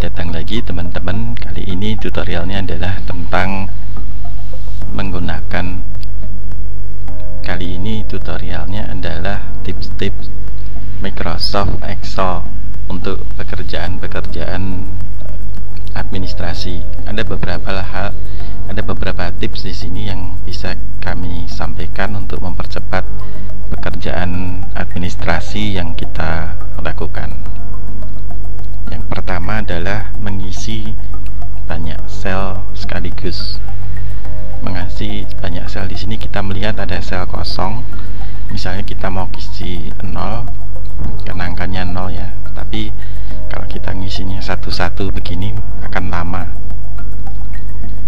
datang lagi teman-teman. Kali ini tutorialnya adalah tentang menggunakan tips-tips Microsoft Excel untuk pekerjaan-pekerjaan administrasi. Ada beberapa tips di sini yang bisa kami sampaikan untuk mempercepat pekerjaan administrasi yang kita lakukan. Yang pertama adalah mengisi banyak sel sekaligus. Mengisi banyak sel di sini kita melihat ada sel kosong. Misalnya kita mau isi 0, karena angkanya 0 ya. Tapi kalau kita ngisinya satu-satu begini akan lama.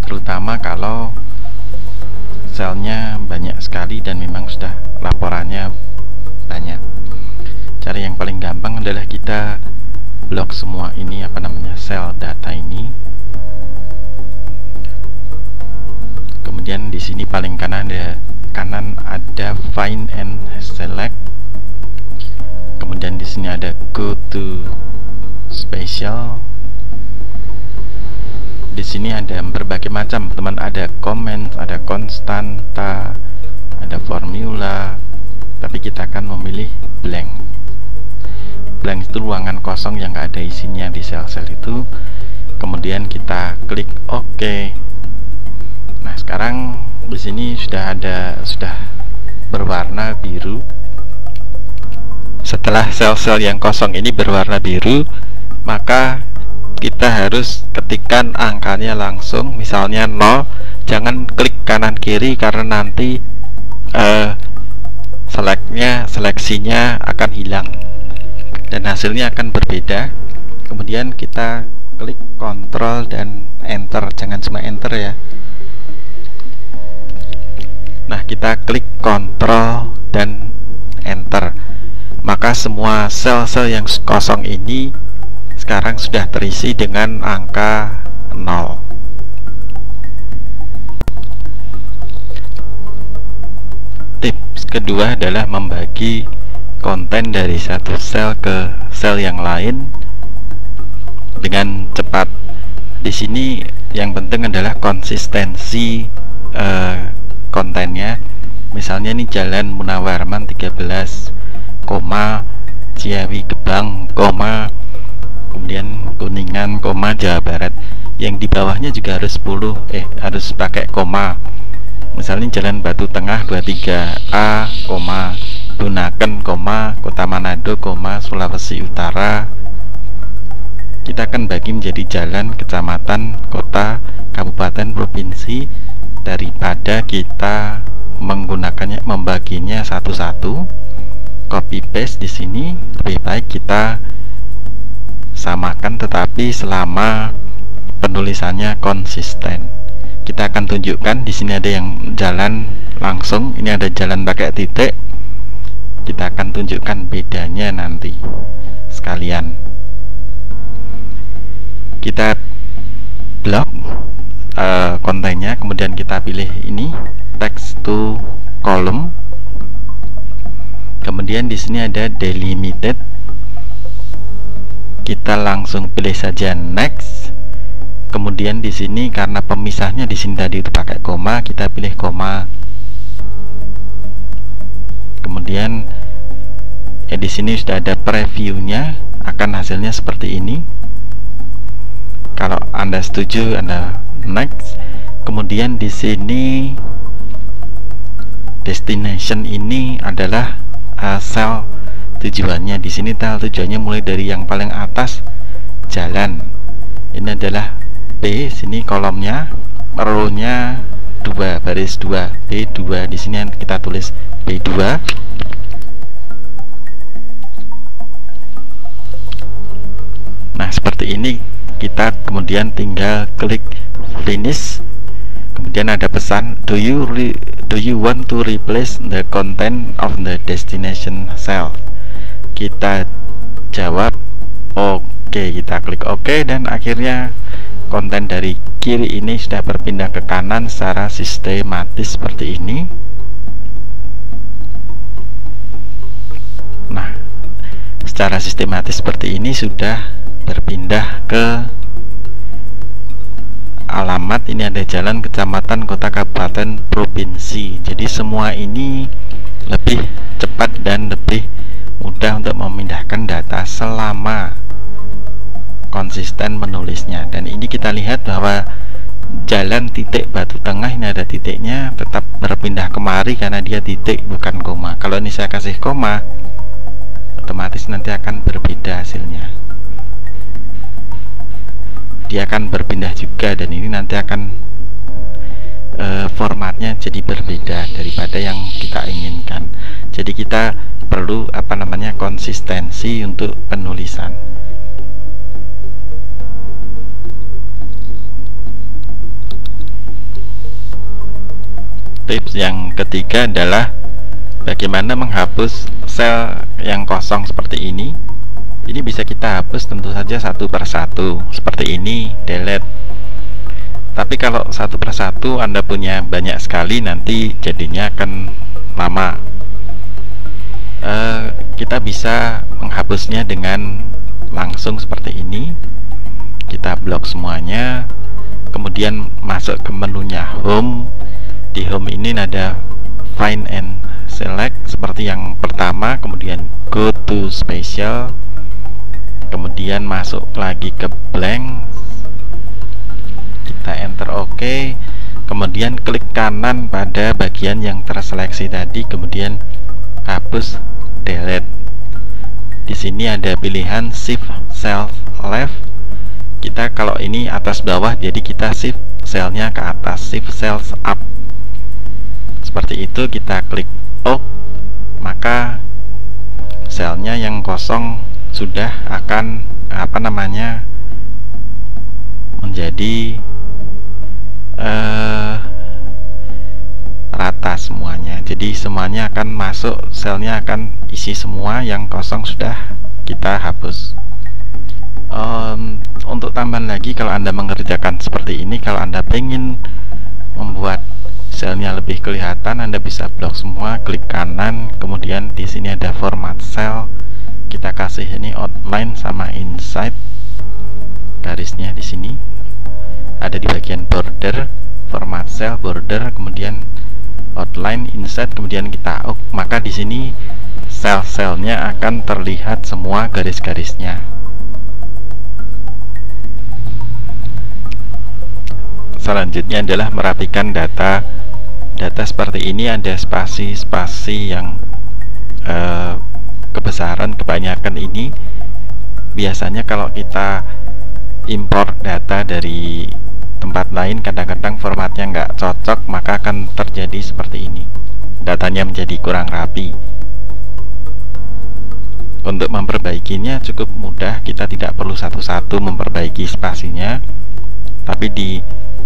Terutama kalau selnya banyak sekali dan memang sudah laporannya banyak. Cara yang paling gampang adalah kita blok semua ini, sel data ini. Kemudian di sini paling kanan ada find and select. Kemudian di sini ada go to special. Di sini ada berbagai macam, teman, ada comment, ada konstanta, ada formula, tapi kita akan memilih blank. Blank itu ruangan kosong yang nggak ada isinya di sel-sel itu. Kemudian kita klik OK. Nah, sekarang di sini sudah berwarna biru. Setelah sel-sel yang kosong ini berwarna biru, maka kita harus ketikkan angkanya langsung, misalnya 0. Jangan klik kanan kiri karena nanti seleksinya akan hilang dan hasilnya akan berbeda. Kemudian kita klik Ctrl dan Enter, jangan cuma Enter ya. Nah, kita klik Ctrl dan Enter, maka semua sel-sel yang kosong ini sekarang sudah terisi dengan angka 0. Tips kedua adalah membagi konten dari satu sel ke sel yang lain dengan cepat. Di sini yang penting adalah konsistensi kontennya. Misalnya ini Jalan Munawarman 13, Ciawi Gebang, kemudian Kuningan, Jawa Barat. Yang di bawahnya juga harus harus pakai koma. Misalnya Jalan Batu Tengah 23A, Bunaken, Kota Manado, Sulawesi Utara. Kita akan bagi menjadi jalan, kecamatan, kota, kabupaten, provinsi. Daripada kita membaginya satu-satu, copy paste di sini, lebih baik kita samakan, tetapi selama penulisannya konsisten. Kita akan tunjukkan di sini ada yang jalan langsung, ini ada jalan pakai titik. Kita akan tunjukkan bedanya nanti sekalian. Kita blok kontennya, kemudian kita pilih ini text to column. Kemudian di sini ada delimited. Kita langsung pilih saja next. Kemudian di sini karena pemisahnya di sini tadi itu pakai koma, kita pilih koma. Kemudian di sini sudah ada previewnya, akan hasilnya seperti ini. Kalau Anda setuju, Anda next. Kemudian di sini destination ini adalah sel tujuannya. Di sini tujuannya mulai dari yang paling atas, jalan. Ini adalah B, sini kolomnya, row-nya 2, baris 2, B2. Di sini kita tulis B2. Nah, seperti ini. Kita kemudian tinggal klik finish. Kemudian ada pesan, do you want to replace the content of the destination cell? Kita jawab oke. Kita klik oke, dan akhirnya konten dari kiri ini sudah berpindah ke kanan secara sistematis seperti ini. Nah, secara sistematis seperti ini sudah berpindah ke alamat, ini ada jalan, kecamatan, kota, kabupaten, provinsi. Jadi semua ini lebih cepat dan lebih mudah untuk memindahkan data selama konsisten menulisnya. Dan ini kita lihat bahwa jalan titik batu tengah ini ada titiknya, tetap berpindah kemari karena dia titik bukan koma. Kalau ini saya kasih koma, otomatis nanti akan berbeda hasilnya. Dia akan berpindah juga, dan ini nanti akan formatnya jadi berbeda daripada yang kita inginkan. Jadi kita perlu konsistensi untuk penulisan. Tips yang ketiga adalah bagaimana menghapus sel yang kosong seperti ini. Ini bisa kita hapus tentu saja satu persatu seperti ini, delete. Tapi kalau satu persatu Anda punya banyak sekali, nanti jadinya akan lama. Kita bisa menghapusnya dengan langsung seperti ini. Kita blok semuanya, kemudian masuk ke menunya home. Di home ini ada find and select seperti yang pertama, kemudian go to special, kemudian masuk lagi ke blank, kita enter OK, kemudian klik kanan pada bagian yang terseleksi tadi, kemudian hapus, delete. Di sini ada pilihan shift cell left. Kita kalau ini atas bawah, jadi kita shift selnya ke atas, shift cells up. Seperti itu, kita klik OK, maka selnya yang kosong sudah akan menjadi rata semuanya. Jadi semuanya akan masuk, selnya akan isi semua, yang kosong sudah kita hapus. Untuk tambahan lagi, kalau Anda mengerjakan seperti ini, kalau Anda ingin membuat selnya lebih kelihatan, Anda bisa blok semua, klik kanan, kemudian di sini ada format cell. Kita kasih ini outline sama inside, garisnya di sini ada di bagian border, format cell, border, kemudian outline, inside, kemudian kita OK, maka di sini sel-selnya akan terlihat semua garis-garisnya. Selanjutnya adalah merapikan data. Data seperti ini ada spasi-spasi yang kebesaran kebanyakan ini. Biasanya kalau kita import data dari tempat lain, kadang-kadang formatnya nggak cocok, maka akan terjadi seperti ini, datanya menjadi kurang rapi. Untuk memperbaikinya cukup mudah, kita tidak perlu satu-satu memperbaiki spasinya, tapi di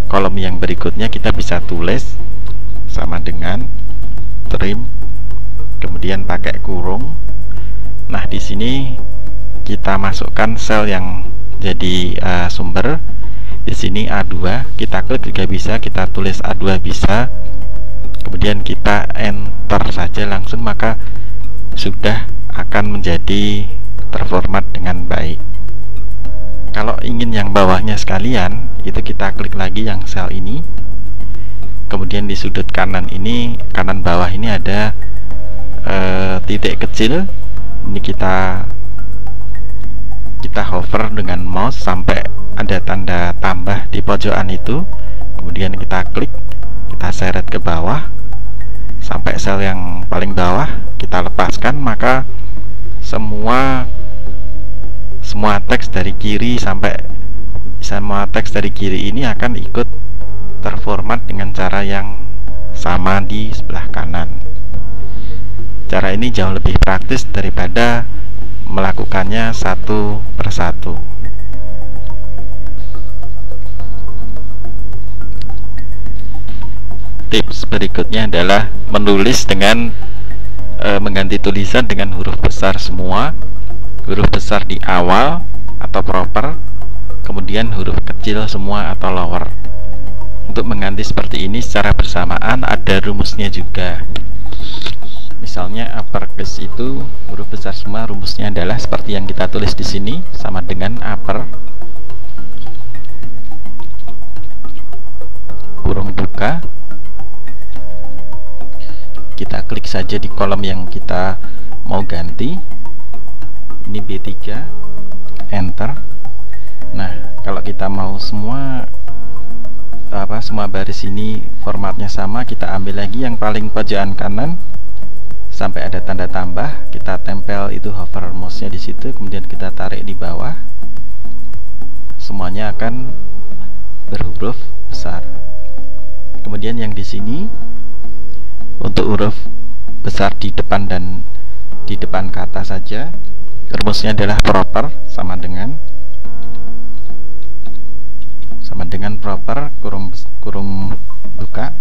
kolom yang berikutnya kita bisa tulis sama dengan trim, kemudian pakai kurung. Nah, di sini kita masukkan sel yang jadi sumber. Di sini A2, kita klik juga bisa, kita tulis A2 bisa, kemudian kita enter saja langsung, maka sudah akan menjadi terformat dengan baik. Kalau ingin yang bawahnya sekalian, itu kita klik lagi yang sel ini, kemudian di sudut kanan ini, kanan bawah ini ada titik kecil. Ini kita hover dengan mouse sampai ada tanda tambah di pojokan itu, kemudian kita klik, kita seret ke bawah sampai sel yang paling bawah, kita lepaskan, maka semua teks dari kiri ini akan ikut terformat dengan cara yang sama di sebelah kanan. Cara ini jauh lebih praktis daripada melakukannya satu persatu. Tips berikutnya adalah menulis dengan mengganti tulisan dengan huruf besar semua, huruf besar di awal atau proper, kemudian huruf kecil semua atau lower. Untuk mengganti seperti ini secara bersamaan ada rumusnya juga. Misalnya uppercase itu huruf besar semua, rumusnya adalah seperti yang kita tulis di sini, sama dengan upper buka, kita klik saja di kolom yang kita mau ganti. Ini B3, enter. Nah, kalau kita mau semua baris ini formatnya sama, kita ambil lagi yang paling pojokan kanan sampai ada tanda tambah, kita tempel itu hover mouse-nya di situ, kemudian kita tarik di bawah. Semuanya akan berhuruf besar. Kemudian yang di sini untuk huruf besar di depan dan di depan kata saja, rumusnya adalah proper sama dengan proper kurung buka.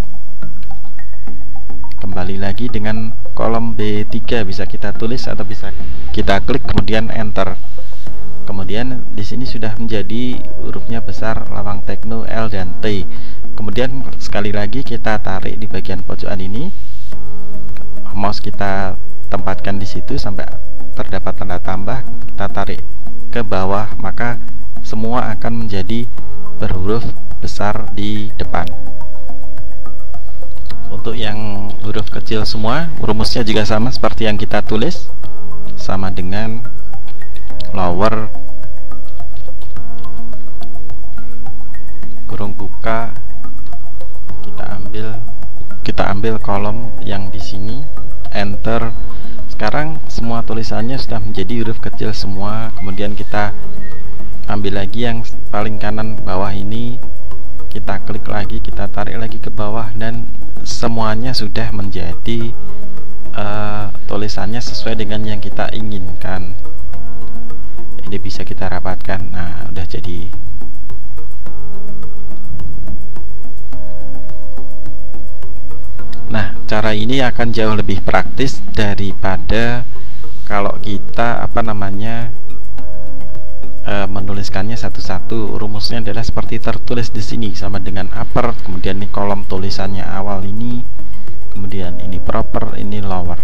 Kembali lagi dengan kolom B3, bisa kita tulis atau bisa kita klik kemudian enter. Kemudian di sini sudah menjadi hurufnya besar lawang tekno L dan T. Kemudian sekali lagi kita tarik di bagian pojokan ini, mouse kita tempatkan di situ sampai terdapat tanda tambah, kita tarik ke bawah, maka semua akan menjadi berhuruf besar di depan. Untuk yang huruf kecil semua, rumusnya juga sama seperti yang kita tulis, sama dengan lower kurung buka, kita ambil kolom yang di sini, enter. Sekarang semua tulisannya sudah menjadi huruf kecil semua. Kemudian kita ambil lagi yang paling kanan bawah ini, kita klik lagi, kita tarik lagi ke bawah, dan semuanya sudah menjadi tulisannya sesuai dengan yang kita inginkan. Ini bisa kita rapatkan. Nah, udah jadi. Nah, cara ini akan jauh lebih praktis daripada kalau kita menuliskannya satu-satu. Rumusnya adalah seperti tertulis di sini, sama dengan upper, kemudian ini kolom tulisannya awal ini, kemudian ini proper, ini lower.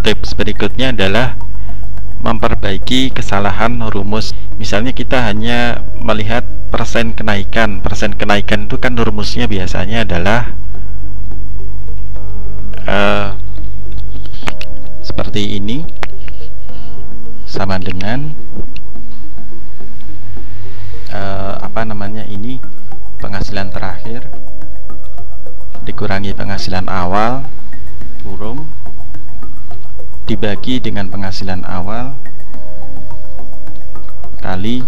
Tips berikutnya adalah memperbaiki kesalahan rumus. Misalnya kita hanya melihat persen kenaikan. Persen kenaikan itu kan rumusnya biasanya adalah seperti ini, sama dengan ini penghasilan terakhir dikurangi penghasilan awal kurung dibagi dengan penghasilan awal kali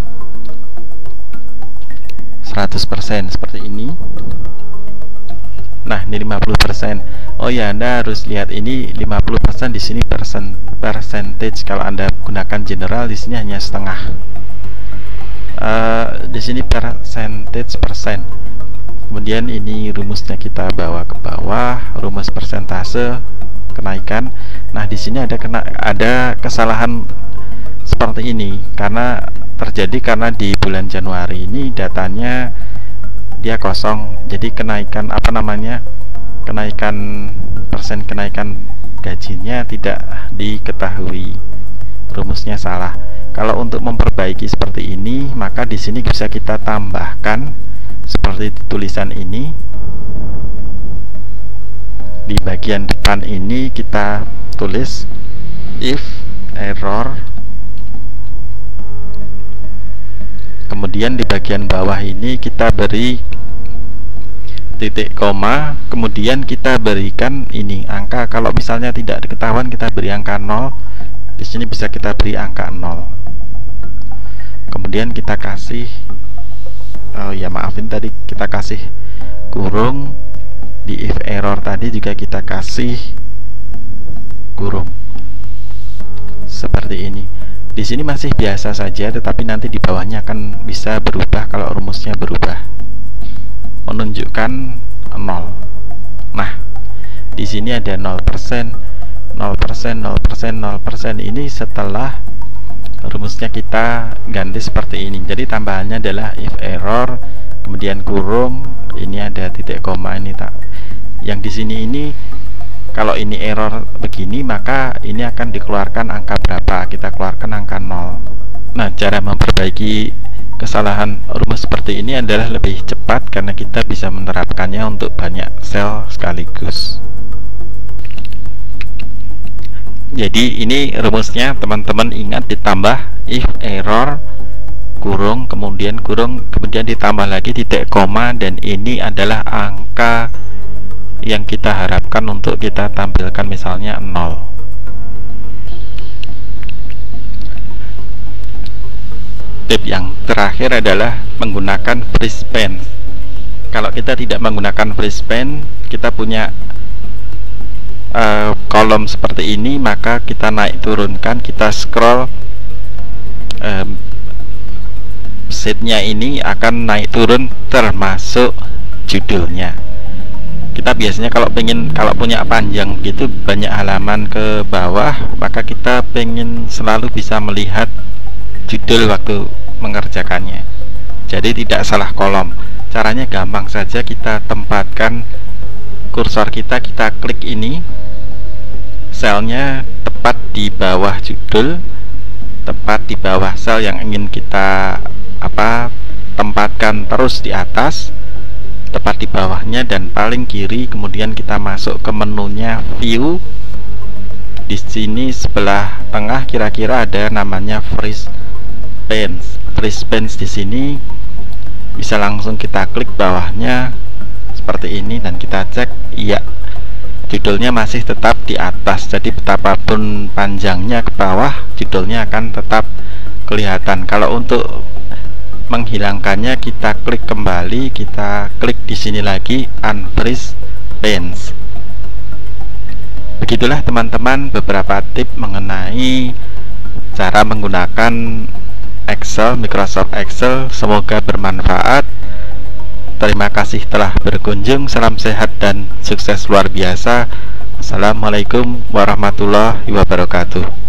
100%, seperti ini. Nah, ini 50%. Oh ya, Anda harus lihat ini 50% di sini percentage. Kalau Anda gunakan general, di sini hanya setengah. Di sini percentage persen. Kemudian ini rumusnya kita bawa ke bawah, rumus persentase kenaikan. Nah, di sini ada kesalahan seperti ini karena di bulan Januari ini datanya dia kosong. Jadi kenaikan persen kenaikan gajinya tidak diketahui. Rumusnya salah. Kalau untuk memperbaiki seperti ini, maka di sini bisa kita tambahkan seperti tulisan ini. Di bagian depan ini kita tulis if error, kemudian di bagian bawah ini kita beri titik koma, kemudian kita berikan ini angka. Kalau misalnya tidak diketahuan, kita beri angka 0. Di sini bisa kita beri angka 0. Kemudian kita kasih tadi kita kasih kurung. Di if error tadi juga kita kasih kurung seperti ini. Di sini masih biasa saja, tetapi nanti di bawahnya akan bisa berubah kalau rumusnya berubah, menunjukkan 0. Nah, di sini ada 0%, 0%, 0%, 0%. Ini setelah rumusnya kita ganti seperti ini. Jadi tambahannya adalah if error, kemudian kurung, ini ada titik koma ini tak. Yang di sini ini kalau ini error begini, maka ini akan dikeluarkan angka berapa? Kita keluarkan angka 0. Nah, cara memperbaiki kesalahan rumus seperti ini adalah lebih cepat karena kita bisa menerapkannya untuk banyak sel sekaligus. Jadi ini rumusnya, teman-teman ingat, ditambah if error kurung kemudian ditambah lagi titik koma, dan ini adalah angka yang kita harapkan untuk kita tampilkan, misalnya 0. Tip yang terakhir adalah menggunakan freeze pen. Kalau kita tidak menggunakan freeze pen, kita punya kolom seperti ini, maka kita naik turunkan, kita scroll, sheetnya ini akan naik turun termasuk judulnya. Kita biasanya kalau punya panjang gitu, banyak halaman ke bawah, maka kita pengen selalu bisa melihat judul waktu mengerjakannya, jadi tidak salah kolom. Caranya gampang saja, kita tempatkan kursor kita klik ini, selnya tepat di bawah judul, tepat di bawah sel yang ingin kita tempatkan, terus di atas, tepat di bawahnya dan paling kiri. Kemudian kita masuk ke menunya view. Di sini sebelah tengah kira-kira ada namanya freeze pens. Freeze pens di sini bisa langsung kita klik bawahnya seperti ini dan kita cek, iya, judulnya masih tetap di atas. Jadi betapapun panjangnya ke bawah, judulnya akan tetap kelihatan. Kalau untuk menghilangkannya, kita klik kembali, kita klik di sini lagi, unfreeze pens. Begitulah teman-teman beberapa tip mengenai cara menggunakan Excel, Microsoft Excel. Semoga bermanfaat. Terima kasih telah berkunjung. Salam sehat dan sukses luar biasa. Assalamualaikum warahmatullahi wabarakatuh.